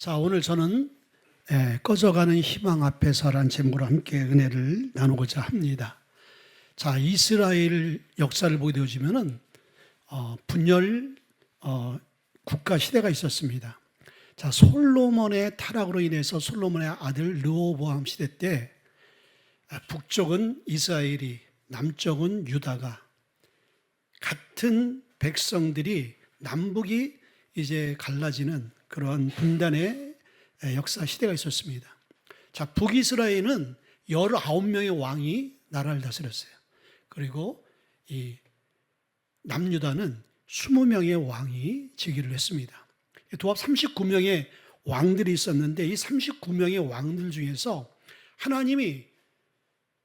자, 오늘 저는 꺼져가는 희망 앞에서란 제목으로 함께 은혜를 나누고자 합니다. 자, 이스라엘 역사를 보게 되어지면은 분열 국가 시대가 있었습니다. 자, 솔로몬의 타락으로 인해서 솔로몬의 아들 르호보암 시대 때 북쪽은 이스라엘이, 남쪽은 유다가 같은 백성들이 남북이 이제 갈라지는 그런 분단의 역사 시대가 있었습니다. 자, 북이스라엘은 19명의 왕이 나라를 다스렸어요. 그리고 이 남유다는 20명의 왕이 즉위를 했습니다. 도합 39명의 왕들이 있었는데 이 39명의 왕들 중에서 하나님이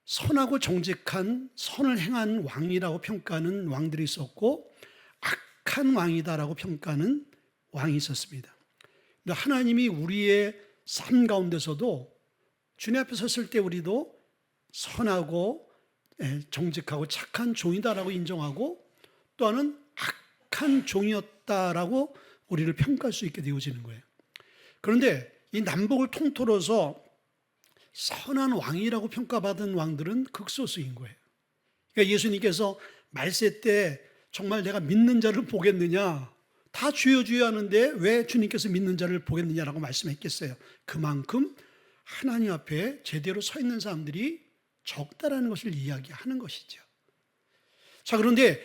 선하고 정직한 선을 행한 왕이라고 평가하는 왕들이 있었고 악한 왕이다라고 평가하는 왕이 있었습니다. 근데 하나님이 우리의 삶 가운데서도 주님 앞에 섰을 때 우리도 선하고 정직하고 착한 종이다라고 인정하고 또한은 악한 종이었다라고 우리를 평가할 수 있게 되어지는 거예요. 그런데 이 남북을 통틀어서 선한 왕이라고 평가받은 왕들은 극소수인 거예요. 그러니까 예수님께서 말세 때 정말 내가 믿는 자를 보겠느냐, 다 주여 주여 하는데 왜 주님께서 믿는 자를 보겠느냐라고 말씀했겠어요. 그만큼 하나님 앞에 제대로 서 있는 사람들이 적다라는 것을 이야기하는 것이죠. 자, 그런데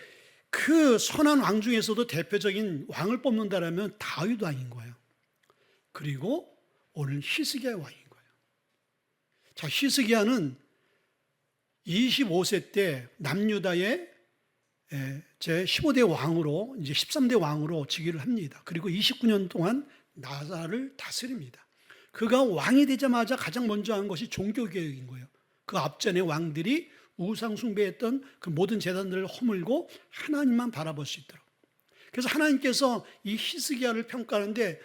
그 선한 왕 중에서도 대표적인 왕을 뽑는다라면 다윗 왕인 거예요. 그리고 오늘 히스기야 왕인 거예요. 자, 히스기야는 25세 때 남유다의 제 15대 왕으로 이제 13대 왕으로 즉위를 합니다. 그리고 29년 동안 나라를 다스립니다. 그가 왕이 되자마자 가장 먼저 한 것이 종교개혁인 거예요. 그 앞전에 왕들이 우상 숭배했던 그 모든 제단들을 허물고 하나님만 바라볼 수 있도록. 그래서 하나님께서 이 히스기야를 평가하는데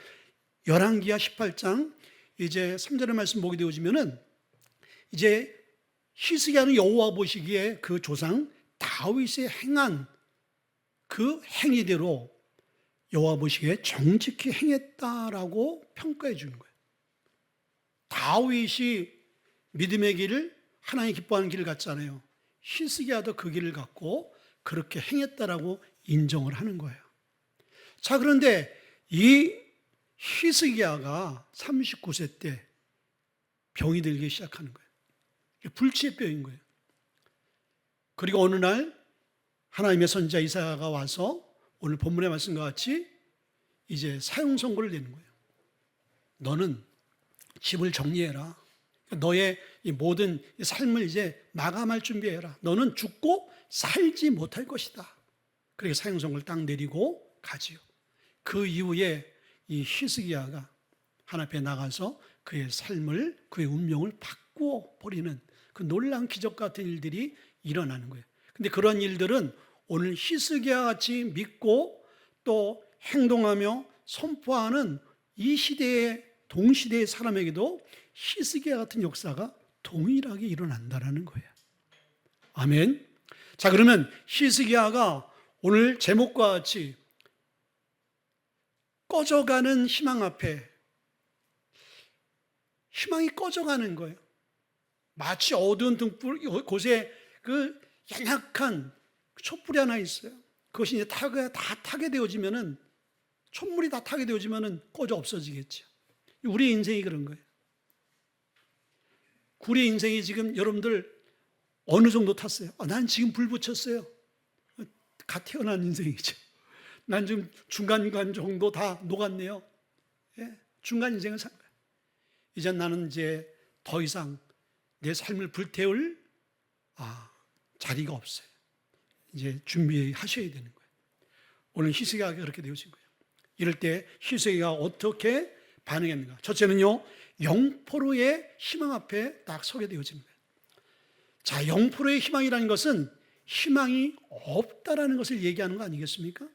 열왕기하 18장 이제 3절의 말씀 보게 되어지면은 이제 히스기야는 여호와 보시기에 그 조상 다윗이 행한 그 행위대로 여호와 보시기에 정직히 행했다라고 평가해 주는 거예요. 다윗이 믿음의 길을 하나님 기뻐하는 길을 갔잖아요. 히스기야도 그 길을 갔고 그렇게 행했다라고 인정을 하는 거예요. 자, 그런데 이 히스기야가 39세 때 병이 들기 시작하는 거예요. 불치병인 거예요. 그리고 어느 날 하나님의 선지자 이사야가 와서 오늘 본문의 말씀과 같이 이제 사형 선고를 내는 거예요. 너는 집을 정리해라. 너의 이 모든 삶을 이제 마감할 준비해라. 너는 죽고 살지 못할 것이다. 그렇게 사형 선고를 딱 내리고 가지요. 그 이후에 이 히스기야가 하나님 앞에 나가서 그의 삶을, 그의 운명을 바꾸어 버리는 그 놀라운 기적 같은 일들이 일어나는 거예요. 근데 그런 일들은 오늘 히스기야 같이 믿고 또 행동하며 선포하는 이 시대의 동시대의 사람에게도 히스기야 같은 역사가 동일하게 일어난다라는 거예요. 아멘. 자, 그러면 히스기야가 오늘 제목과 같이 꺼져가는 희망 앞에 희망이 꺼져가는 거예요. 마치 어두운 등불 곳에 그 연약한 촛불이 하나 있어요. 그것이 이제 다 타게 되어지면은, 촛물이 다 타게 되어지면은 꺼져 없어지겠죠. 우리 인생이 그런 거예요. 우리 인생이 지금 여러분들 어느 정도 탔어요? 난 지금 불 붙였어요. 갓 태어난 인생이죠. 난 지금 중간 정도 다 녹았네요. 예? 중간 인생을 산 거예요. 이제 나는 이제 더 이상 내 삶을 불태울 자리가 없어요. 이제 준비하셔야 되는 거예요. 오늘 히스기야가 그렇게 되어진 거예요. 이럴 때 히스기야가 어떻게 반응했는가? 첫째는요, 영포로의 희망 앞에 딱 서게 되어진 거예요. 자, 영포로의 희망이라는 것은 희망이 없다라는 것을 얘기하는 거 아니겠습니까?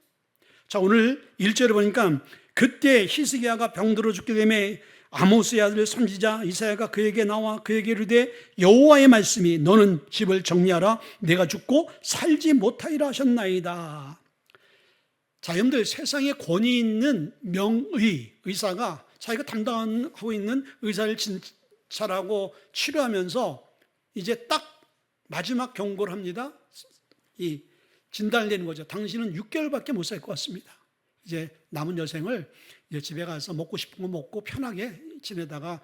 자, 오늘 1절에 보니까 그때 히스기야가 병들어 죽게 되매 아모스의 아들 선지자 이사야가 그에게 나와 그에게 이르되 여호와의 말씀이 너는 집을 정리하라. 내가 죽고 살지 못하리라 하셨나이다. 자, 여러분들 세상에 권위 있는 의사가 자기가 담당하고 있는 의사를 진찰하고 치료하면서 이제 딱 마지막 경고를 합니다. 이 진단을 내는 거죠. 당신은 6개월밖에 못 살 것 같습니다. 이제 남은 여생을 이제 집에 가서 먹고 싶은 거 먹고 편하게 지내다가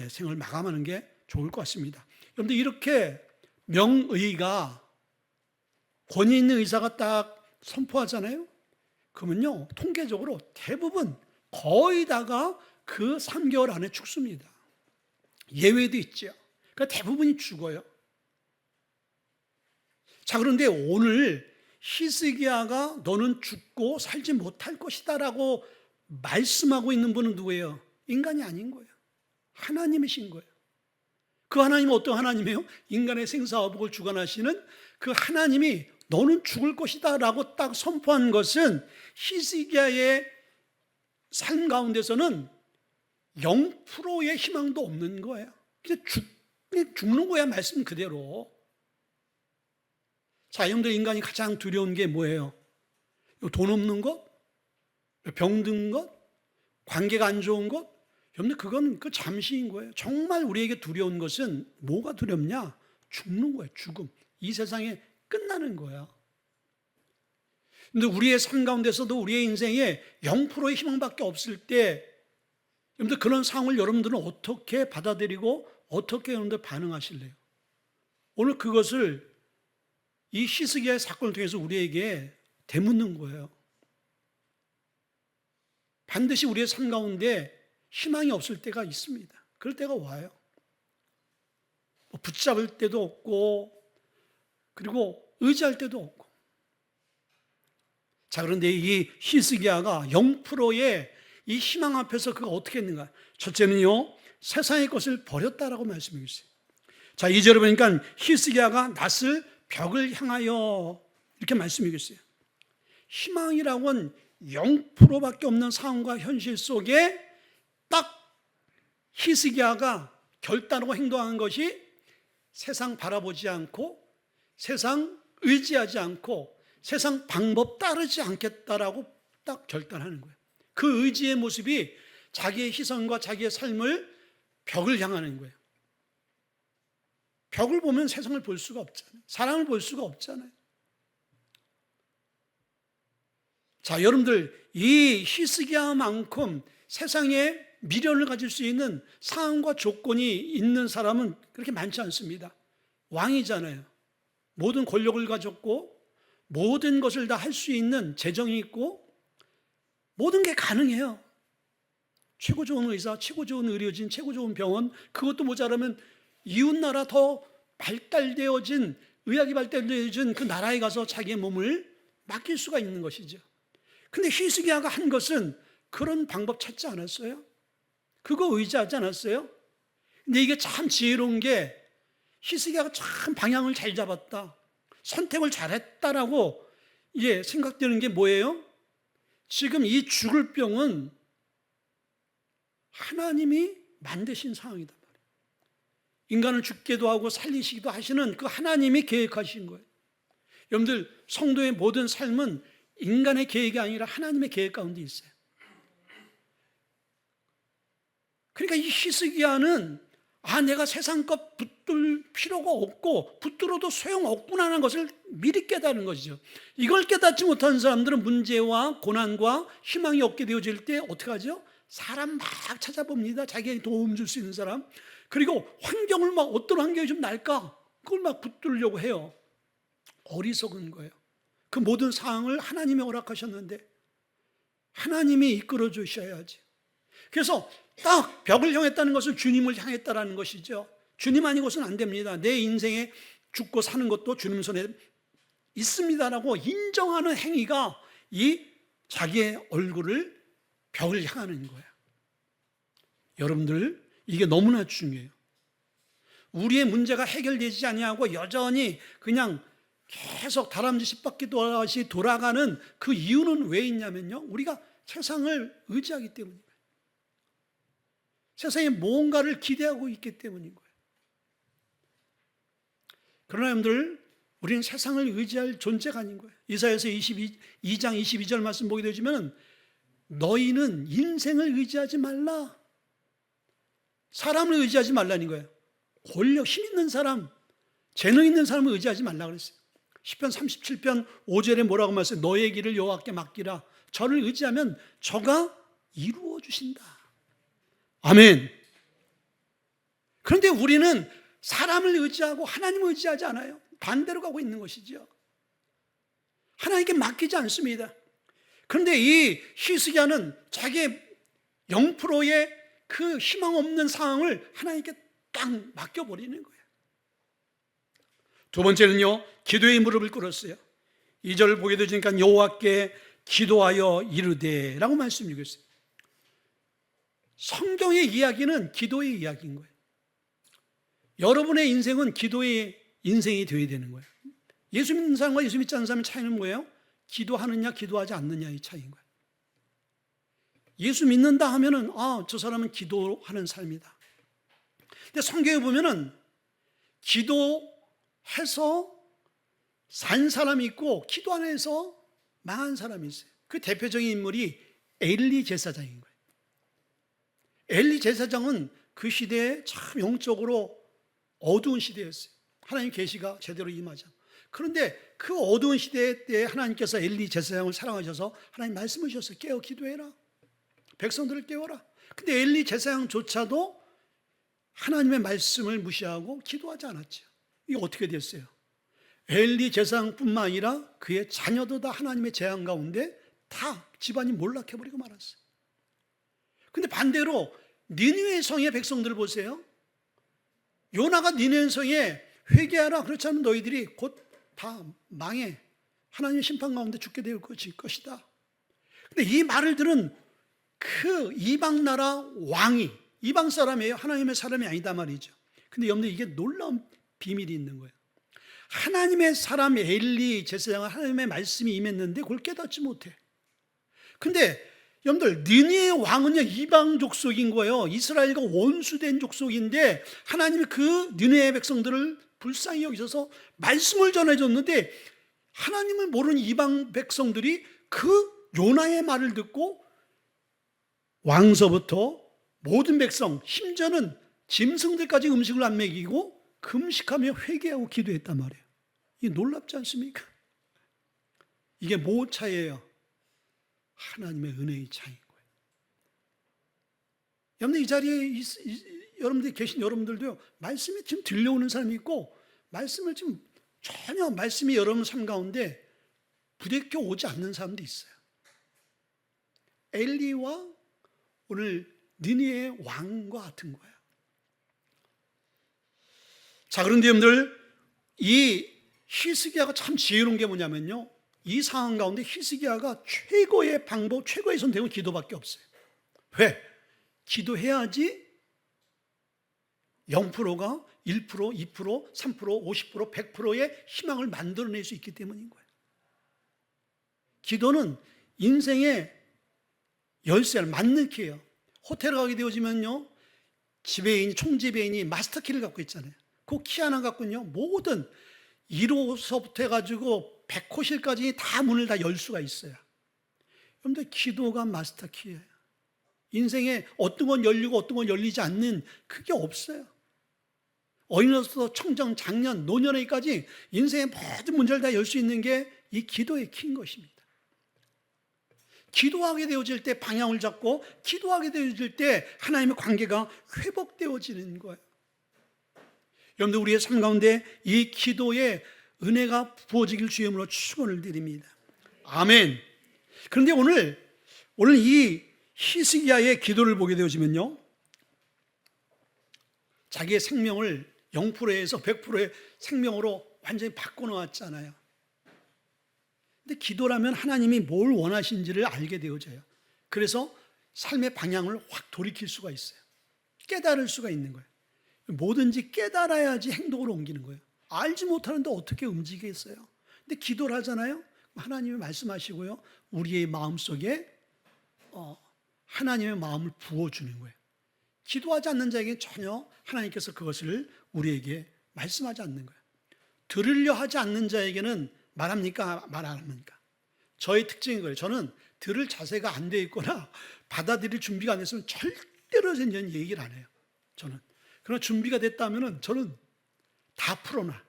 생을 마감하는 게 좋을 것 같습니다. 그런데 이렇게 명의가 권위 있는 의사가 딱 선포하잖아요. 그러면요, 통계적으로 대부분 거의 다가 그 3개월 안에 죽습니다. 예외도 있죠. 그러니까 대부분이 죽어요. 자, 그런데 오늘 히스기야가 너는 죽고 살지 못할 것이다 라고 말씀하고 있는 분은 누구예요? 인간이 아닌 거예요. 하나님이신 거예요. 그 하나님은 어떤 하나님이에요? 인간의 생사화복을 주관하시는 그 하나님이 너는 죽을 것이다 라고 딱 선포한 것은 히스기야의 삶 가운데서는 0%의 희망도 없는 거예요. 그냥 죽는 거야, 말씀 그대로. 자, 여러분들, 인간이 가장 두려운 게 뭐예요? 돈 없는 것? 병든 것? 관계가 안 좋은 것? 여러분들, 그건 그 잠시인 거예요. 정말 우리에게 두려운 것은 뭐가 두렵냐? 죽는 거예요, 죽음. 이 세상에 끝나는 거야. 근데 우리의 삶 가운데서도 우리의 인생에 0%의 희망밖에 없을 때, 여러분들, 그런 상황을 여러분들은 어떻게 받아들이고 어떻게 여러분들 반응하실래요? 오늘 그것을 이 히스기야의 사건을 통해서 우리에게 되묻는 거예요. 반드시 우리의 삶 가운데 희망이 없을 때가 있습니다. 그럴 때가 와요. 붙잡을 때도 없고, 그리고 의지할 때도 없고. 자, 그런데 이 히스기야가 0%의 이 희망 앞에서 그가 어떻게 했는가? 첫째는요, 세상의 것을 버렸다라고 말씀해 주세요. 자, 2절에 보니까 히스기야가 낫을 벽을 향하여 이렇게 말씀해 주세요. 희망이라고는 0%밖에 없는 상황과 현실 속에 딱 히스기야가 결단하고 행동하는 것이 세상 바라보지 않고, 세상 의지하지 않고, 세상 방법 따르지 않겠다라고 딱 결단하는 거예요. 그 의지의 모습이 자기의 희생과 자기의 삶을 벽을 향하는 거예요. 벽을 보면 세상을 볼 수가 없잖아요. 사람을 볼 수가 없잖아요. 자, 여러분들, 이 히스기야만큼 세상에 미련을 가질 수 있는 상황과 조건이 있는 사람은 그렇게 많지 않습니다. 왕이잖아요. 모든 권력을 가졌고 모든 것을 다 할 수 있는 재정이 있고 모든 게 가능해요. 최고 좋은 의사, 최고 좋은 의료진, 최고 좋은 병원, 그것도 모자라면 이웃나라 더 발달되어진, 의학이 발달되어진 그 나라에 가서 자기의 몸을 맡길 수가 있는 것이죠. 근데 히스기야가 한 것은 그런 방법 찾지 않았어요. 그거 의지하지 않았어요. 근데 이게 참 지혜로운 게 히스기야가 참 방향을 잘 잡았다, 선택을 잘했다라고 이제 생각되는 게 뭐예요? 지금 이 죽을 병은 하나님이 만드신 상황이다. 인간을 죽게도 하고 살리시기도 하시는 그 하나님이 계획하신 거예요. 여러분들, 성도의 모든 삶은 인간의 계획이 아니라 하나님의 계획 가운데 있어요. 그러니까 이 히스기야는 내가 세상 것 붙들 필요가 없고 붙들어도 소용없구나 하는 것을 미리 깨달은 것이죠. 이걸 깨닫지 못한 사람들은 문제와 고난과 희망이 없게 되어질 때 어떻게 하죠? 사람 막 찾아봅니다. 자기에게 도움 줄 수 있는 사람. 그리고 환경을 막 어떤 환경이 좀 날까? 그걸 막 붙들려고 해요. 어리석은 거예요. 그 모든 상황을 하나님이 허락하셨는데 하나님이 이끌어 주셔야지. 그래서 딱 벽을 향했다는 것은 주님을 향했다라는 것이죠. 주님 아니고서는 안 됩니다. 내 인생에 죽고 사는 것도 주님 손에 있습니다라고 인정하는 행위가 이 자기의 얼굴을 벽을 향하는 거예요. 여러분들, 이게 너무나 중요해요. 우리의 문제가 해결되지 아니하고 여전히 그냥 계속 다람쥐 10바퀴 돌아가시 돌아가는 그 이유는 왜 있냐면요, 우리가 세상을 의지하기 때문입니다. 세상에 뭔가를 기대하고 있기 때문인 거예요. 그러나 여러분들, 우리는 세상을 의지할 존재가 아닌 거예요. 이사야서 2장 22절 말씀 보게 되시면 너희는 인생을 의지하지 말라. 사람을 의지하지 말라는 거예요. 권력, 힘 있는 사람, 재능 있는 사람을 의지하지 말라고 그랬어요. 시편 37편 5절에 뭐라고 말했어요? 너의 길을 여호와께 맡기라. 저를 의지하면 저가 이루어 주신다. 아멘. 그런데 우리는 사람을 의지하고 하나님을 의지하지 않아요. 반대로 가고 있는 것이죠. 하나님께 맡기지 않습니다. 그런데 이 히스기야는 자기의 0%의 그 희망 없는 상황을 하나님께 딱 맡겨버리는 거예요. 두 번째는요, 기도의 무릎을 꿇었어요. 2절을 보게 되니까 여호와께 기도하여 이르되 라고 말씀드리고 있어요. 성경의 이야기는 기도의 이야기인 거예요. 여러분의 인생은 기도의 인생이 되어야 되는 거예요. 예수 믿는 사람과 예수 믿지 않는 사람의 차이는 뭐예요? 기도하느냐 기도하지 않느냐의 차이인 거예요. 예수 믿는다 하면은 저 사람은 기도하는 삶이다. 근데 성경에 보면은 기도해서 산 사람이 있고 기도 안 해서 망한 사람이 있어요. 그 대표적인 인물이 엘리 제사장인 거예요. 엘리 제사장은 그 시대에 참 영적으로 어두운 시대였어요. 하나님 계시가 제대로 임하지 않고. 그런데 그 어두운 시대 때 하나님께서 엘리 제사장을 사랑하셔서 하나님 말씀을 주셨어요. 깨어 기도해라. 백성들을 깨워라. 근데 엘리 제사장조차도 하나님의 말씀을 무시하고 기도하지 않았죠. 이게 어떻게 됐어요? 엘리 제사장뿐만 아니라 그의 자녀도 다 하나님의 재앙 가운데 다 집안이 몰락해버리고 말았어요. 근데 반대로 니느웨 성의 백성들을 보세요. 요나가 니느웨 성에 회개하라. 그렇지 않으면 너희들이 곧 다 망해. 하나님의 심판 가운데 죽게 될 것이다. 근데 이 말을 들은 그 이방 나라 왕이 이방 사람이에요. 하나님의 사람이 아니다 말이죠. 근데 여러분들 이게 놀라운 비밀이 있는 거예요. 하나님의 사람 엘리 제사장은 하나님의 말씀이 임했는데 그걸 깨닫지 못해. 근데 여러분들 느니의 왕은요 이방 족속인 거예요. 이스라엘과 원수된 족속인데 하나님이 그 느니의 백성들을 불쌍히 여기셔서 말씀을 전해줬는데 하나님을 모르는 이방 백성들이 그 요나의 말을 듣고 왕서부터 모든 백성 심지어는 짐승들까지 음식을 안 먹이고 금식하며 회개하고 기도했단 말이에요. 이게 놀랍지 않습니까? 이게 뭐 차이예요? 하나님의 은혜의 차이인 거예요. 여러분들 이 자리에 여러분들이 계신 여러분들도요 말씀이 지금 들려오는 사람이 있고 말씀을 지금 전혀 말씀이 여러분 삶 가운데 부대껴 오지 않는 사람도 있어요. 엘리와 오늘 느니의 왕과 같은 거예요. 자, 그런데 여러분들 이 히스기야가 참 지혜로운 게 뭐냐면요, 이 상황 가운데 히스기야가 최고의 방법, 최고의 선택은 기도밖에 없어요. 왜? 기도해야지 0%가 1%, 2%, 3%, 50%, 100%의 희망을 만들어낼 수 있기 때문인 거예요. 기도는 인생의 열쇠를 맞는 키예요. 호텔 가게 되어지면요 지배인이 총지배인이 마스터키를 갖고 있잖아요. 그 키 하나 갖고는요 모든 1호서부터 해가지고 100호실까지 다 문을 다 열 수가 있어요. 그런데 기도가 마스터키예요. 인생에 어떤 건 열리고 어떤 건 열리지 않는 그게 없어요. 어린이로서 청정, 장년, 노년에까지 인생의 모든 문제를 다 열 수 있는 게 이 기도의 키인 것입니다. 기도하게 되어질 때 방향을 잡고 기도하게 되어질 때 하나님의 관계가 회복되어지는 거예요. 여러분들 우리의 삶 가운데 이 기도의 은혜가 부어지길 주임으로 축원을 드립니다. 아멘. 그런데 오늘 이 히스기야의 기도를 보게 되어지면요 자기의 생명을 0%에서 100%의 생명으로 완전히 바꿔놓았잖아요. 근데 기도라면 하나님이 뭘 원하시는지를 알게 되어져요. 그래서 삶의 방향을 확 돌이킬 수가 있어요. 깨달을 수가 있는 거예요. 뭐든지 깨달아야지 행동으로 옮기는 거예요. 알지 못하는데 어떻게 움직이겠어요? 근데 기도를 하잖아요. 하나님이 말씀하시고요 우리의 마음속에 하나님의 마음을 부어주는 거예요. 기도하지 않는 자에게 전혀 하나님께서 그것을 우리에게 말씀하지 않는 거예요. 들으려 하지 않는 자에게는 말합니까? 말 안 합니까? 저의 특징인 거예요. 저는 들을 자세가 안 돼 있거나 받아들일 준비가 안 됐으면 절대로 저는 얘기를 안 해요. 저는. 그러나 준비가 됐다면은 저는 다 풀어놔.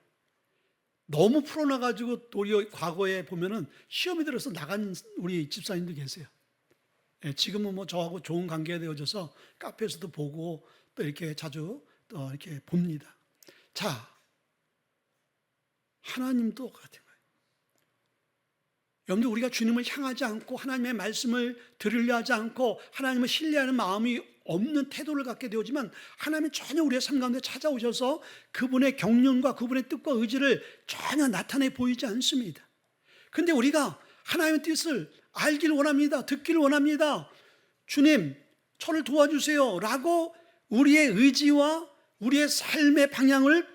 너무 풀어놔가지고 우리 과거에 보면은 시험에 들어서 나간 우리 집사님도 계세요. 예, 지금은 뭐 저하고 좋은 관계가 되어져서 카페에서도 보고 또 이렇게 자주 또 이렇게 봅니다. 자, 하나님도 같은 거예요. 여러분들, 우리가 주님을 향하지 않고 하나님의 말씀을 들으려 하지 않고 하나님을 신뢰하는 마음이 없는 태도를 갖게 되었지만 하나님이 전혀 우리의 삶 가운데 찾아오셔서 그분의 경륜과 그분의 뜻과 의지를 전혀 나타내 보이지 않습니다. 그런데 우리가 하나님의 뜻을 알길 원합니다. 듣기를 원합니다. 주님, 저를 도와주세요 라고 우리의 의지와 우리의 삶의 방향을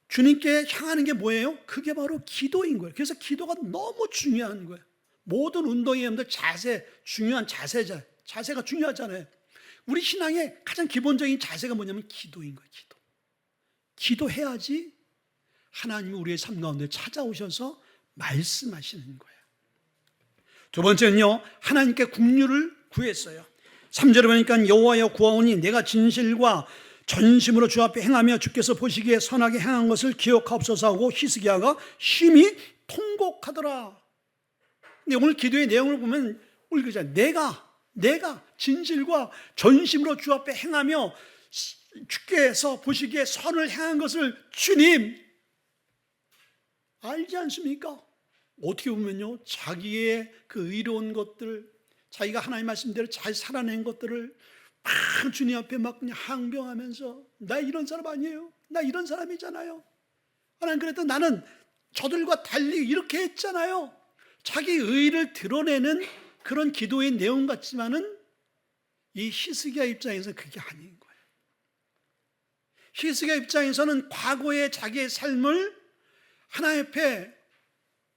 주님께 향하는 게 뭐예요? 그게 바로 기도인 거예요. 그래서 기도가 너무 중요한 거예요. 모든 운동의 여러분들 중요한 자세가 중요하잖아요. 우리 신앙의 가장 기본적인 자세가 뭐냐면 기도인 거예요. 기도해야지 하나님이 우리의 삶 가운데 찾아오셔서 말씀하시는 거예요. 두 번째는요, 하나님께 긍휼을 구했어요. 3절에 보니까 여호와여 구하오니 내가 진실과 전심으로 주 앞에 행하며 주께서 보시기에 선하게 행한 것을 기억하옵소서 하고 히스기야가 심히 통곡하더라. 근데 오늘 기도의 내용을 보면 우리 그러잖아요. 내가 진실과 전심으로 주 앞에 행하며 주께서 보시기에 선을 행한 것을 주님 알지 않습니까? 어떻게 보면요, 자기의 그 의로운 것들, 자기가 하나님 말씀대로 잘 살아낸 것들을 막 주님 앞에 막 그냥 항변하면서 나 이런 사람 아니에요. 나 이런 사람이잖아요. 하나님, 그래도 나는 저들과 달리 이렇게 했잖아요. 자기 의를 드러내는 그런 기도의 내용 같지만은 이 히스기야 입장에서 그게 아닌 거예요. 히스기야 입장에서는 과거의 자기의 삶을 하나님 앞에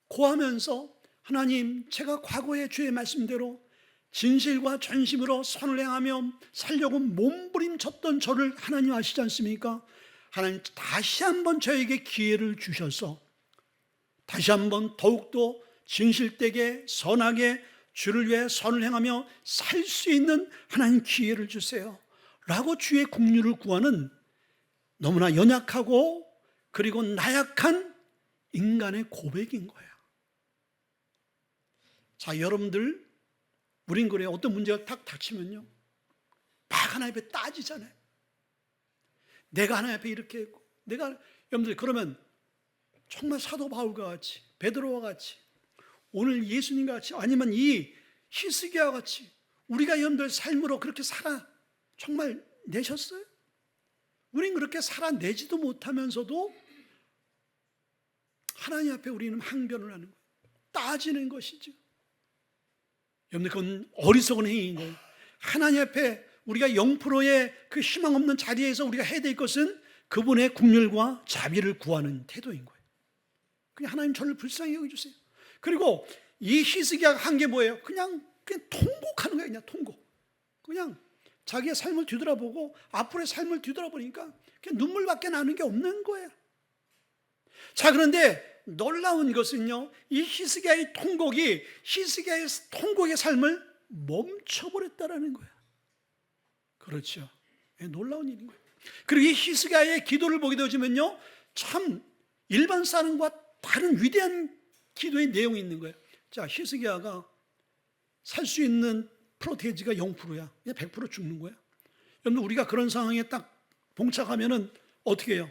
고하면서 하나님, 제가 과거의 주의 말씀대로 진실과 전심으로 선을 행하며 살려고 몸부림쳤던 저를 하나님 아시지 않습니까? 하나님 다시 한번 저에게 기회를 주셔서 다시 한번 더욱더 진실되게 선하게 주를 위해 선을 행하며 살 수 있는 하나님 기회를 주세요 라고 주의 긍휼을 구하는 너무나 연약하고 그리고 나약한 인간의 고백인 거예요. 자, 여러분들, 우린 그래요. 어떤 문제가 딱 닥치면요, 막 하나님 앞에 따지잖아요. 내가 하나님 앞에 이렇게 했고, 여러분들, 그러면 정말 사도 바울과 같이, 베드로와 같이, 오늘 예수님과 같이, 아니면 이 히스기야와 같이 우리가 여러분들 삶으로 그렇게 정말 내셨어요? 우린 그렇게 살아내지도 못하면서도 하나님 앞에 우리는 항변을 하는 거예요. 따지는 것이죠. 여러분들, 그건 어리석은 행위인 거예요. 하나님 앞에 우리가 0%의 그 희망 없는 자리에서 우리가 해야 될 것은 그분의 긍휼과 자비를 구하는 태도인 거예요. 그냥 하나님, 저를 불쌍히 여겨주세요. 그리고 이 히스기야가 한 게 뭐예요? 그냥 통곡하는 거예요. 그냥 통곡. 그냥 자기의 삶을 뒤돌아보고 앞으로의 삶을 뒤돌아보니까 그냥 눈물밖에 나는 게 없는 거예요. 자, 그런데 놀라운 것은요, 이 히스기야의 통곡의 삶을 멈춰버렸다라는 거예요. 그렇죠. 놀라운 일인 거예요. 그리고 이 히스기야의 기도를 보게 되어지면요, 참 일반 사람과 다른 위대한 기도의 내용이 있는 거예요. 자, 히스기야가 살 수 있는 프로테이지가 0%야. 그냥 100% 죽는 거야. 여러분, 우리가 그런 상황에 딱 봉착하면은 어떻게 해요?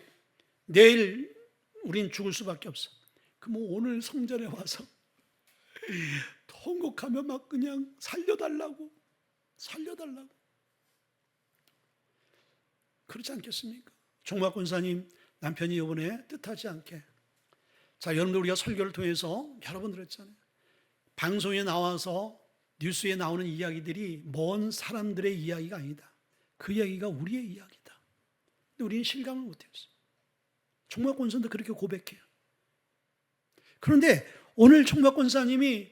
내일 우린 죽을 수밖에 없어. 그럼 오늘 성전에 와서 통곡하며 막 그냥 살려달라고. 그렇지 않겠습니까? 종막 권사님 남편이 이번에 뜻하지 않게, 자, 여러분들, 우리가 설교를 통해서 여러 번 들었잖아요. 방송에 나와서 뉴스에 나오는 이야기들이 먼 사람들의 이야기가 아니다. 그 이야기가 우리의 이야기다. 근데 우리는 실감을 못했어요. 종막 권사님도 그렇게 고백해요. 그런데 오늘 종막 권사님이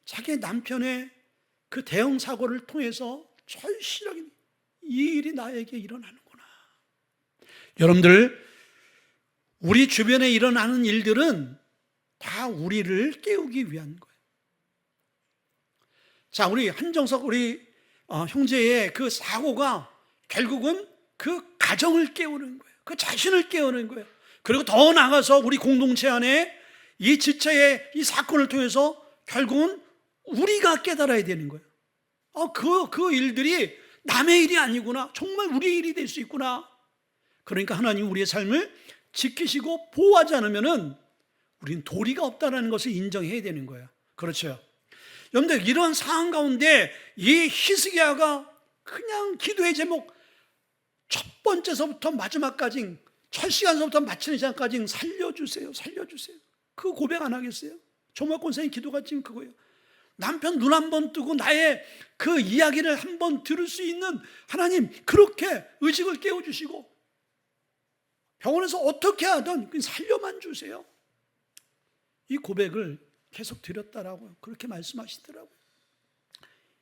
자기 남편의 그 대형 사고를 통해서 절실하게 이 일이 나에게 일어나는구나. 여러분들, 우리 주변에 일어나는 일들은 다 우리를 깨우기 위한 거예요. 자, 우리 한정석 형제의 그 사고가 결국은 그 가정을 깨우는 거예요. 그 자신을 깨우는 거예요. 그리고 더 나아가서 우리 공동체 안에 이 지체의 이 사건을 통해서 결국은 우리가 깨달아야 되는 거예요. 그 일들이 남의 일이 아니구나. 정말 우리의 일이 될 수 있구나. 그러니까 하나님 우리의 삶을 지키시고 보호하지 않으면은 우리는 도리가 없다는 것을 인정해야 되는 거예요. 그렇죠. 여러분들, 이런 상황 가운데 이 히스기야가 그냥 기도의 제목 첫 번째서부터 마지막까지, 첫 시간서부터 마치는 시간까지 살려주세요, 살려주세요. 그 고백 안 하겠어요? 정말 권사님 기도가 지금 그거예요. 남편 눈 한 번 뜨고 나의 그 이야기를 한 번 들을 수 있는 하나님, 그렇게 의식을 깨워주시고 병원에서 어떻게 하든 살려만 주세요. 이 고백을 계속 드렸다라고요. 그렇게 말씀하시더라고요.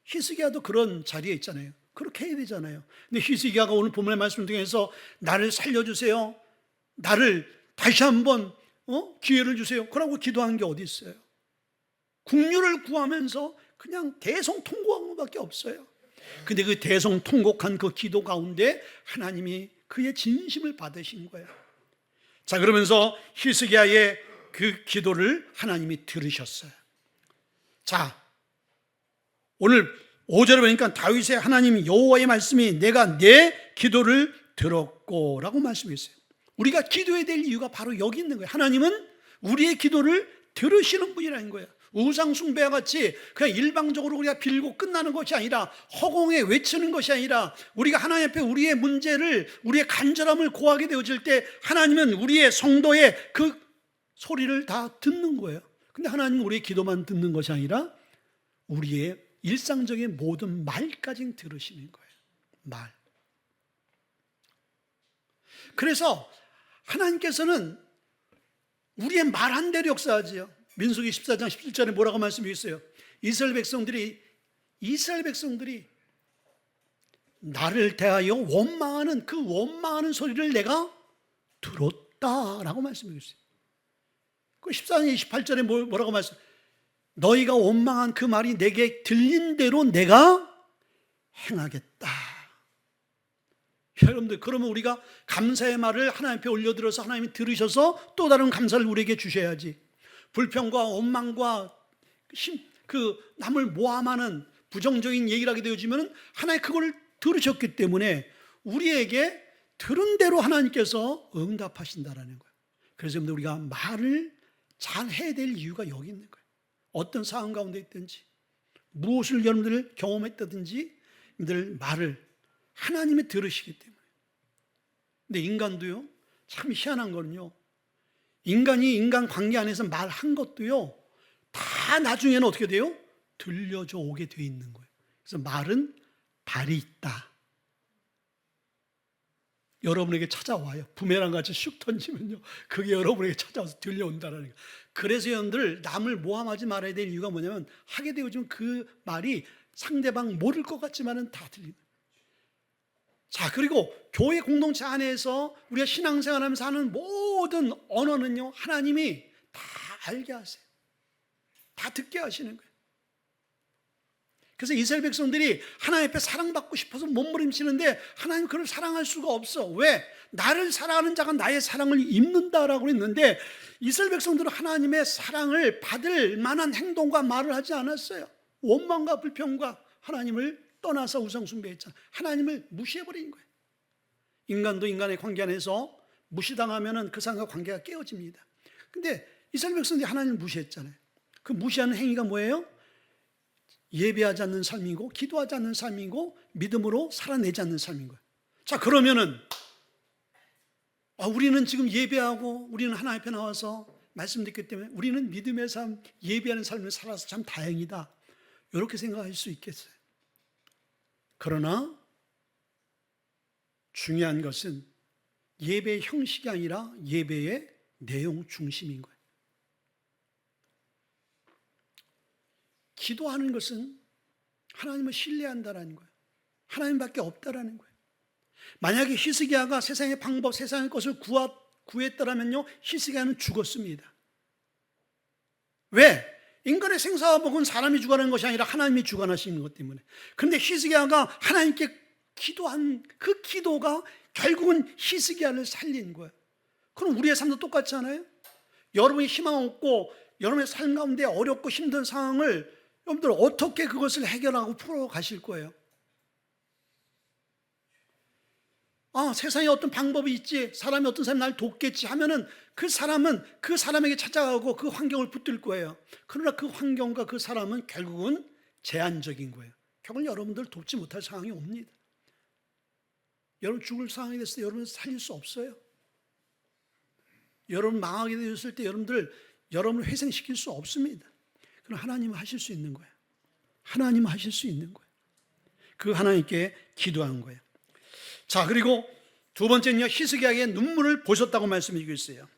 히스기야도 그런 자리에 있잖아요. 그렇게 해야 되잖아요. 근데 히스기야가 오늘 본문의 말씀 중에서 나를 살려주세요, 나를 다시 한번 기회를 주세요, 그러고 기도한 게 어디 있어요? 국류를 구하면서 그냥 대성통곡한 것밖에 없어요. 근데 그 대성통곡한 그 기도 가운데 하나님이 그의 진심을 받으신 거예요. 자, 그러면서 히스기야의 그 기도를 하나님이 들으셨어요. 자, 오늘 5절에 보니까 다윗의 하나님 여호와의 말씀이 내가 내 기도를 들었고 라고 말씀했어요. 우리가 기도해야 될 이유가 바로 여기 있는 거예요. 하나님은 우리의 기도를 들으시는 분이라는 거예요. 우상 숭배와 같이 그냥 일방적으로 우리가 빌고 끝나는 것이 아니라, 허공에 외치는 것이 아니라, 우리가 하나님 앞에 우리의 문제를, 우리의 간절함을 고하게 되어질 때 하나님은 우리의 성도의 그 소리를 다 듣는 거예요. 근데 하나님은 우리의 기도만 듣는 것이 아니라 우리의 일상적인 모든 말까지 들으시는 거예요. 말. 그래서 하나님께서는 우리의 말 한 대로 역사하지요. 민수기 14장 17절에 뭐라고 말씀하셨어요? 이스라엘 백성들이 나를 대하여 원망하는 그 원망하는 소리를 내가 들었다라고 말씀하셨어요. 그 14장 28절에 뭐라고 말씀하셨어요? 너희가 원망한 그 말이 내게 들린 대로 내가 행하겠다. 여러분들, 그러면 우리가 감사의 말을 하나님 앞에 올려들어서 하나님이 들으셔서 또 다른 감사를 우리에게 주셔야지. 불평과 원망과 그 남을 모함하는 부정적인 얘기를 하게 되어지면 하나님 그걸 들으셨기 때문에 우리에게 들은 대로 하나님께서 응답하신다라는 거예요. 그래서 여러분들, 우리가 말을 잘 해야 될 이유가 여기 있는 거예요. 어떤 상황 가운데 있든지, 무엇을 여러분들 경험했다든지, 여러분들 말을 하나님이 들으시기 때문에. 근데 인간도요, 참 희한한 거는요, 인간이 인간 관계 안에서 말한 것도요, 다 나중에는 어떻게 돼요? 들려져 오게 돼 있는 거예요. 그래서 말은 발이 있다. 여러분에게 찾아와요. 부메랑 같이 슉 던지면요, 그게 여러분에게 찾아와서 들려온다는 거예요. 그래서 여러분들, 남을 모함하지 말아야 될 이유가 뭐냐면, 하게 되어지면 그 말이 상대방 모를 것 같지만은 다 들리는 거예요. 자, 그리고 교회 공동체 안에서 우리가 신앙생활하면서 하는 모든 언어는요, 하나님이 다 알게 하세요. 다 듣게 하시는 거예요. 그래서 이스라엘 백성들이 하나님 앞에 사랑받고 싶어서 몸부림치는데 하나님 그를 사랑할 수가 없어. 왜? 나를 사랑하는 자가 나의 사랑을 입는다라고 했는데, 이스라엘 백성들은 하나님의 사랑을 받을 만한 행동과 말을 하지 않았어요. 원망과 불평과 하나님을 떠나서 우상 숭배했잖아요. 하나님을 무시해버린 거예요. 인간도 인간의 관계 안에서 무시당하면 그 사람과 관계가 깨어집니다. 근데 이스라엘 백성들이 하나님을 무시했잖아요. 그 무시하는 행위가 뭐예요? 예배하지 않는 삶이고, 기도하지 않는 삶이고, 믿음으로 살아내지 않는 삶인 거예요. 자, 그러면은 우리는 지금 예배하고 우리는 하나님 앞에 나와서 말씀 듣기 때문에 우리는 믿음의 삶, 예배하는 삶을 살아서 참 다행이다, 이렇게 생각할 수 있겠어요. 그러나 중요한 것은 예배의 형식이 아니라 예배의 내용 중심인 거예요. 기도하는 것은 하나님을 신뢰한다라는 거예요. 하나님밖에 없다라는 거예요. 만약에 히스기야가 세상의 방법, 세상의 것을 구했더라면요, 히스기야는 죽었습니다. 왜? 인간의 생사화복은 사람이 주관하는 것이 아니라 하나님이 주관하시는 것 때문에. 그런데 히스기야가 하나님께 기도한 그 기도가 결국은 히스기야를 살린 거예요. 그럼 우리의 삶도 똑같지 않아요? 여러분이 희망 없고 여러분의 삶 가운데 어렵고 힘든 상황을 여러분들 어떻게 그것을 해결하고 풀어 가실 거예요? 세상에 어떤 방법이 있지, 사람이 어떤 사람이 날 돕겠지 하면은 그 사람은 그 사람에게 찾아가고 그 환경을 붙들 거예요. 그러나 그 환경과 그 사람은 결국은 제한적인 거예요. 결국은 여러분들 돕지 못할 상황이 옵니다. 여러분 죽을 상황이 됐을 때 여러분을 살릴 수 없어요. 여러분 망하게 되었을 때 여러분을 회생시킬 수 없습니다. 그럼 하나님은 하실 수 있는 거예요. 하나님은 하실 수 있는 거예요. 그 하나님께 기도하는 거예요. 자, 그리고 두 번째는요, 히스기야의 눈물을 보셨다고 말씀드리고 있어요.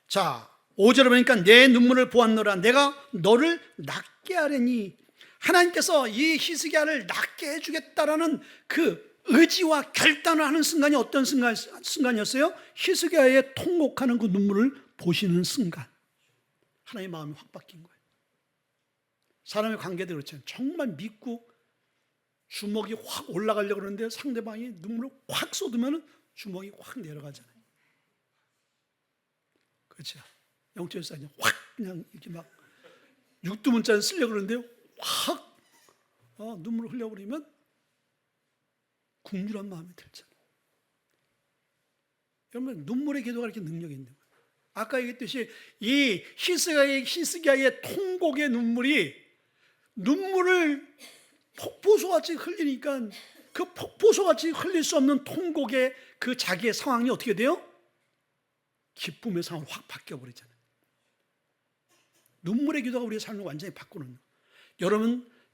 자, 5절에 보니까 내 눈물을 보았노라. 내가 너를 낫게 하려니. 하나님께서 이 히스기야를 낫게 해주겠다라는 그 의지와 결단을 하는 순간이 어떤 순간이었어요? 히스기야의 통곡하는 그 눈물을 보시는 순간 하나님의 마음이 확 바뀐 거예요. 사람의 관계도 그렇잖아요. 정말 믿고 주먹이 확 올라가려고 그러는데 상대방이 눈물을 확 쏟으면 주먹이 확 내려가잖아요. 그렇죠? 영적인 사람이 확 그냥 이렇게 막 육두문자를 쓰려고 그러는데 확 눈물을 흘려버리면 궁률한 마음이 들잖아요. 여러분, 눈물의 기도가 이렇게 능력이 있는 거예요. 아까 얘기했듯이 이 히스기야의 통곡의 눈물을 폭포수같이 흘리니까 그 폭포수같이 흘릴 수 없는 통곡의 그 자기의 상황이 어떻게 돼요? 기쁨의 상황으로 확 바뀌어버리잖아요. 눈물의 기도가 우리의 삶을 완전히 바꾸는 거예요.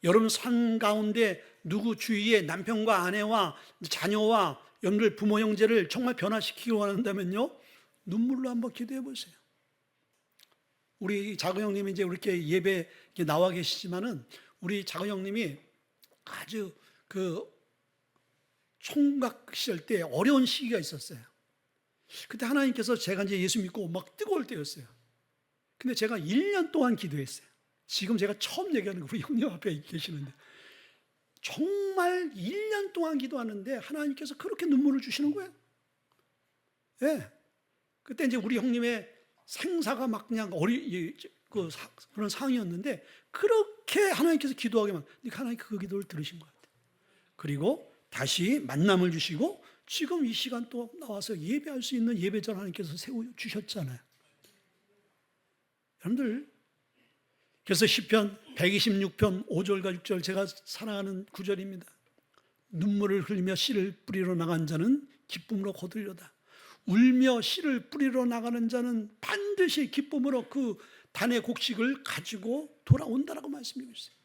여러분 삶 가운데 누구 주위에 남편과 아내와 자녀와 여러분들 부모 형제를 정말 변화시키기 원한다면요, 눈물로 한번 기도해 보세요. 우리 작은 형님이 이제 이렇게 예배 나와 계시지만은 우리 작은 형님이 아주 그 총각 시절 때 어려운 시기가 있었어요. 그때 하나님께서 제가 이제 예수 믿고 막 뜨거울 때였어요. 근데 제가 1년 동안 기도했어요. 지금 제가 처음 얘기하는 거 우리 형님 앞에 계시는데 정말 1년 동안 기도하는데 하나님께서 그렇게 눈물을 주시는 거예요. 예. 그때 이제 우리 형님의 생사가 막 그냥 그런 상황이었는데 그렇게 하나님께서 기도하게 그러니까 하나님 그 기도를 들으신 것 같아요. 그리고 다시 만남을 주시고 지금 이 시간 또 나와서 예배할 수 있는 예배자를 하나님께서 세워주셨잖아요. 여러분들, 그래서 시편 126편 5절과 6절 제가 사랑하는 구절입니다. 눈물을 흘리며 씨를 뿌리러 나간 자는 기쁨으로 거두리로다. 울며 씨를 뿌리러 나가는 자는 반드시 기쁨으로 그 단의 곡식을 가지고 돌아온다라고 말씀드리고 있어요.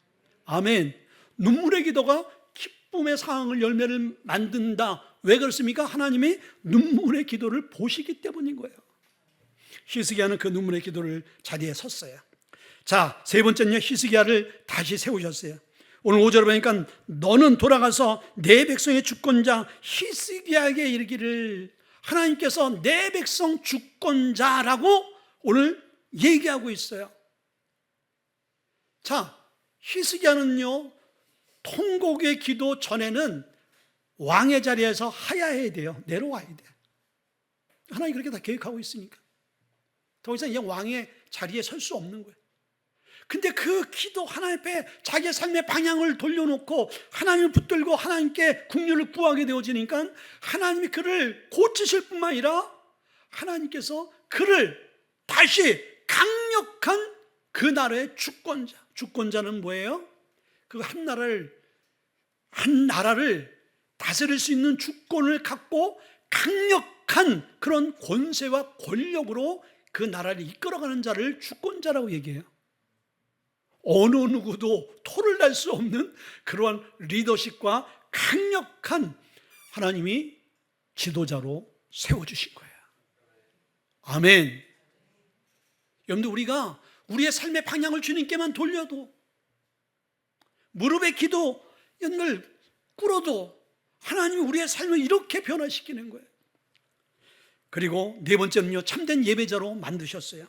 아멘. 눈물의 기도가 기쁨의 상황을 열매를 만든다. 왜 그렇습니까? 하나님이 눈물의 기도를 보시기 때문인 거예요. 히스기야는 그 눈물의 기도를 자리에 섰어요. 자, 세 번째는요, 히스기야를 다시 세우셨어요. 오늘 5절에 보니까 너는 돌아가서 내 백성의 주권자 히스기야에게 이르기를. 하나님께서 내 백성 주권자라고 오늘 얘기하고 있어요. 자, 히스기야는요, 통곡의 기도 전에는 왕의 자리에서 하야해야 돼요. 내려와야 돼요. 하나님 그렇게 다 계획하고 있으니까 더 이상 그냥 왕의 자리에 설 수 없는 거예요. 근데 그 기도 하나님 앞에 자기의 삶의 방향을 돌려놓고 하나님을 붙들고 하나님께 긍휼을 구하게 되어지니까 하나님이 그를 고치실 뿐만 아니라 하나님께서 그를 다시 강력한 그 나라의 주권자는 뭐예요? 그 한 나라를 다스릴 수 있는 주권을 갖고 강력한 그런 권세와 권력으로 그 나라를 이끌어가는 자를 주권자라고 얘기해요. 어느 누구도 토를 날 수 없는 그러한 리더십과 강력한 하나님이 지도자로 세워주신 거예요. 아멘. 여러분들, 우리가 우리의 삶의 방향을 주님께만 돌려도, 무릎에 기도 연을 꿇어도 하나님이 우리의 삶을 이렇게 변화시키는 거예요. 그리고 네 번째는요, 참된 예배자로 만드셨어요.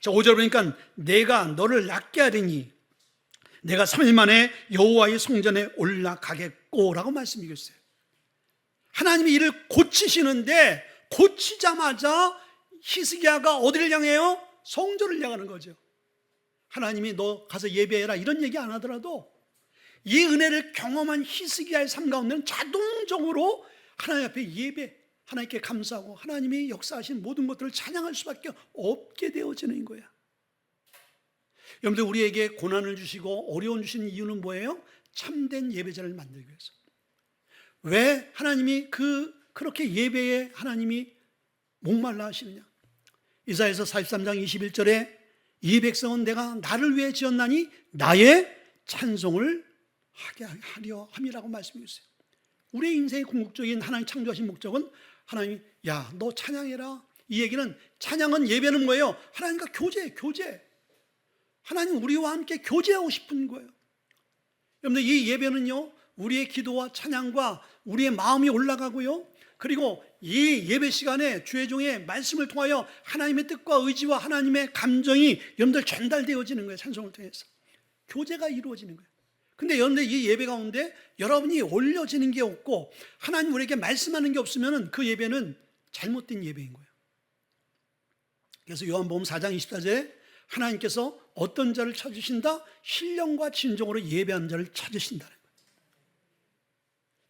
자, 5절 보니까 내가 너를 낫게 하리니 내가 3일 만에 여호와의 성전에 올라가겠고 라고 말씀이겠어요. 하나님이 이를 고치시는데 고치자마자 히스기야가 어디를 향해요? 성전을 향하는 거죠. 하나님이 너 가서 예배해라 이런 얘기 안 하더라도 이 은혜를 경험한 히스기야의 삶 가운데는 자동적으로 하나님 앞에 예배, 하나님께 감사하고 하나님이 역사하신 모든 것들을 찬양할 수밖에 없게 되어지는 거야. 여러분들, 우리에게 고난을 주시고 어려움 주시는 이유는 뭐예요? 참된 예배자를 만들기 위해서. 왜 하나님이 그렇게 예배에 하나님이 목말라 하시느냐? 이사야서 43장 21절에 이 백성은 내가 나를 위해 지었나니 나의 찬송을 하게 하려 함이라고 말씀해 주세요. 우리의 인생의 궁극적인 하나님 창조하신 목적은 하나님이 야, 너 찬양해라. 이 얘기는, 찬양은, 예배는 뭐예요? 하나님과 교제. 하나님 우리와 함께 교제하고 싶은 거예요. 여러분들, 이 예배는요, 우리의 기도와 찬양과 우리의 마음이 올라가고요, 그리고 이 예배 시간에 주의 종의 말씀을 통하여 하나님의 뜻과 의지와 하나님의 감정이 여러분들 전달되어지는 거예요. 찬송을 통해서 교제가 이루어지는 거예요. 근데 여러분들, 이 예배 가운데 여러분이 올려지는 게 없고 하나님 우리에게 말씀하는 게 없으면 그 예배는 잘못된 예배인 거예요. 그래서 요한복음 4장 24절에 하나님께서 어떤 자를 찾으신다? 신령과 진정으로 예배하는 자를 찾으신다는 거예요.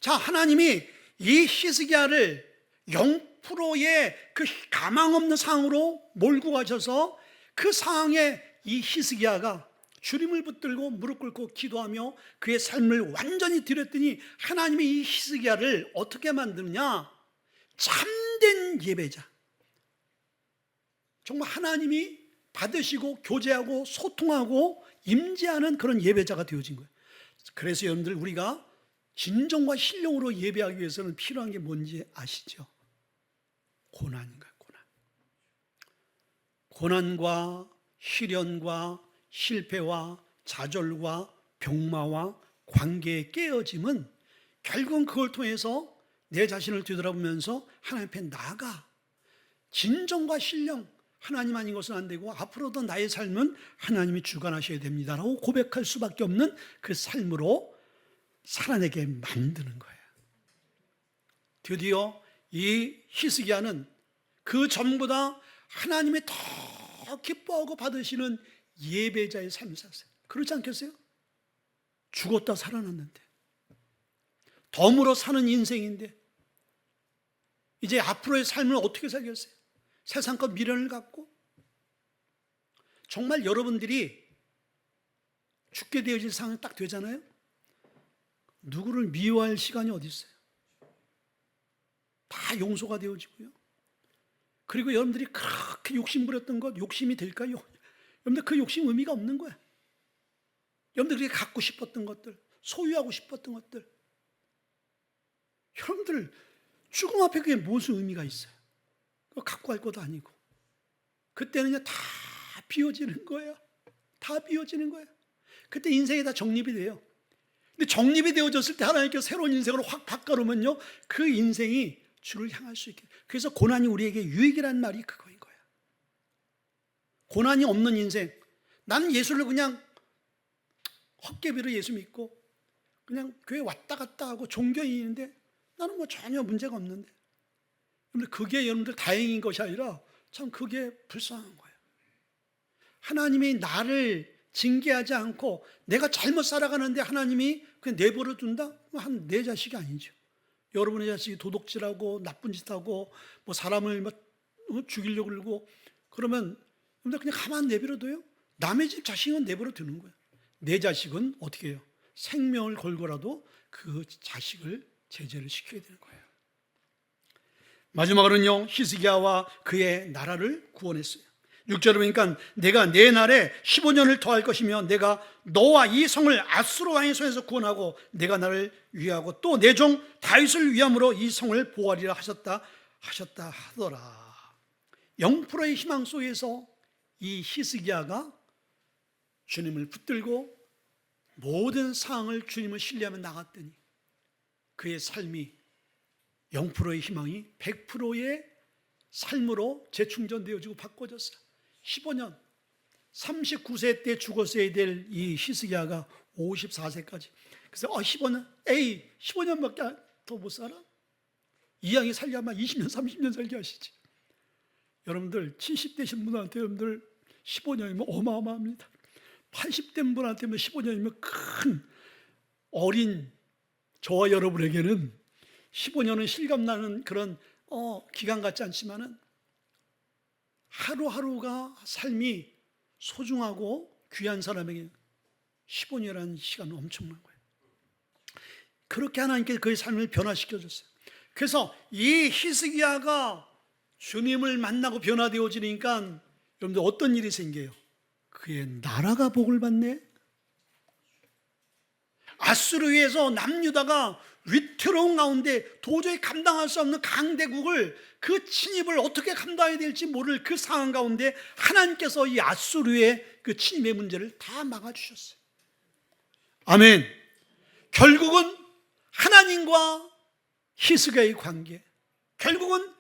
자, 하나님이 이 히스기야를 0%의 그 가망 없는 상황으로 몰고 가셔서 그 상황에 이 히스기야가 주림을 붙들고 무릎 꿇고 기도하며 그의 삶을 완전히 드렸더니 하나님이 이 히스기야를 어떻게 만드느냐? 참된 예배자, 정말 하나님이 받으시고 교제하고 소통하고 임재하는 그런 예배자가 되어진 거예요. 그래서 여러분들, 우리가 진정과 신령으로 예배하기 위해서는 필요한 게 뭔지 아시죠? 고난인가요? 고난과 시련과 실패와 좌절과 병마와 관계의 깨어짐은 결국은 그걸 통해서 내 자신을 뒤돌아보면서 하나님 앞에 나아가 진정과 신령, 하나님 아닌 것은 안 되고 앞으로도 나의 삶은 하나님이 주관하셔야 됩니다라고 고백할 수밖에 없는 그 삶으로 살아내게 만드는 거예요. 드디어 이 히스기야는 그 전보다 하나님의 더 기뻐하고 받으시는 예배자의 삶을 살았어요. 그렇지 않겠어요? 죽었다 살아났는데, 덤으로 사는 인생인데 이제 앞으로의 삶을 어떻게 살겠어요? 세상과 미련을 갖고. 정말 여러분들이 죽게 되어질 상황이 딱 되잖아요. 누구를 미워할 시간이 어디 있어요? 다 용서가 되어지고요. 그리고 여러분들이 그렇게 욕심 부렸던 것, 욕심이 될까요? 여러분들, 그 욕심 의미가 없는 거야. 여러분들이 갖고 싶었던 것들, 소유하고 싶었던 것들, 여러분들 죽음 앞에 그게 무슨 의미가 있어요? 그거 갖고 갈 것도 아니고. 그때는 다 비워지는 거예요. 다 비워지는 거예요. 그때 인생이 다 정립이 돼요. 근데 정립이 되어졌을 때 하나님께서 새로운 인생으로 확 바꿔놓으면요, 그 인생이 주를 향할 수 있게. 그래서 고난이 우리에게 유익이라는 말이 그거인 거야. 고난이 없는 인생, 나는 예수를 그냥 헛개비로 예수 믿고 그냥 교회 왔다 갔다 하고 종교인인데 나는 뭐 전혀 문제가 없는데, 근데 그게 여러분들 다행인 것이 아니라 참 그게 불쌍한 거예요. 하나님이 나를 징계하지 않고 내가 잘못 살아가는데 하나님이 그냥 내버려 둔다? 한 내 자식이 아니죠. 여러분의 자식이 도둑질하고 나쁜 짓 하고 뭐 사람을 죽이려고 그러고 그러면 그냥 가만 내버려둬요? 남의 집 자식은 내버려 두는 거예요. 내 자식은 어떻게 해요? 생명을 걸고라도 그 자식을 제재를 시켜야 되는 거예요. 마지막으로는요, 히스기야와 그의 나라를 구원했어요. 6절에 보니까 내가 내 날에 15년을 더할 것이며 내가 너와 이 성을 아수르 왕의 손에서 구원하고 내가 나를 위하고 또 내 종 다윗을 위함으로 이 성을 보호하리라 하셨다 하더라. 0%의 희망 속에서 이 히스기야가 주님을 붙들고 모든 상황을 주님을 신뢰하며 나갔더니 그의 삶이 0%의 희망이 100%의 삶으로 재충전되어지고 바꿔졌어요. 15년, 39세 때 죽었어야 될 이 히스기야가 54세까지. 그래서 15년밖에 더 못 살아? 이왕이 살게 하면 20년, 30년 살게 하시지. 여러분들 70대신 분한테 여러분들 15년이면 어마어마합니다. 80대 분한테는 15년이면 큰 어린 저와 여러분에게는 15년은 실감나는 그런 기간 같지 않지만은 하루하루가 삶이 소중하고 귀한 사람에게 15년이라는 시간은 엄청난 거예요. 그렇게 하나님께서 그의 삶을 변화시켜 줬어요. 그래서 이 히스기야가 주님을 만나고 변화되어지니까 여러분들 어떤 일이 생겨요? 그의 나라가 복을 받네. 아수르에서 남유다가 위태로운 가운데 도저히 감당할 수 없는 강대국을 그 침입을 어떻게 감당해야 될지 모를 그 상황 가운데 하나님께서 이 아수르의 그 침입의 문제를 다 막아주셨어요. 아멘. 결국은 하나님과 히스기야의 관계, 결국은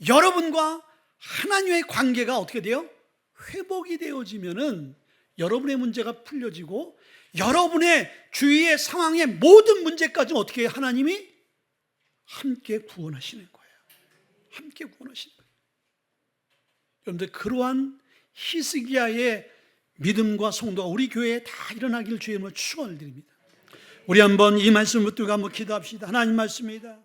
여러분과 하나님의 관계가 어떻게 돼요? 회복이 되어지면은 여러분의 문제가 풀려지고 여러분의 주위의 상황의 모든 문제까지 어떻게 하나님이 함께 구원하시는 거예요. 함께 구원하시는 거예요. 여러분들 그러한 히스기야의 믿음과 성도가 우리 교회에 다 일어나기를 주의 이름으로 축원을 드립니다. 우리 한번 이 말씀을 붙들고 한번 기도합시다. 하나님 말씀입니다.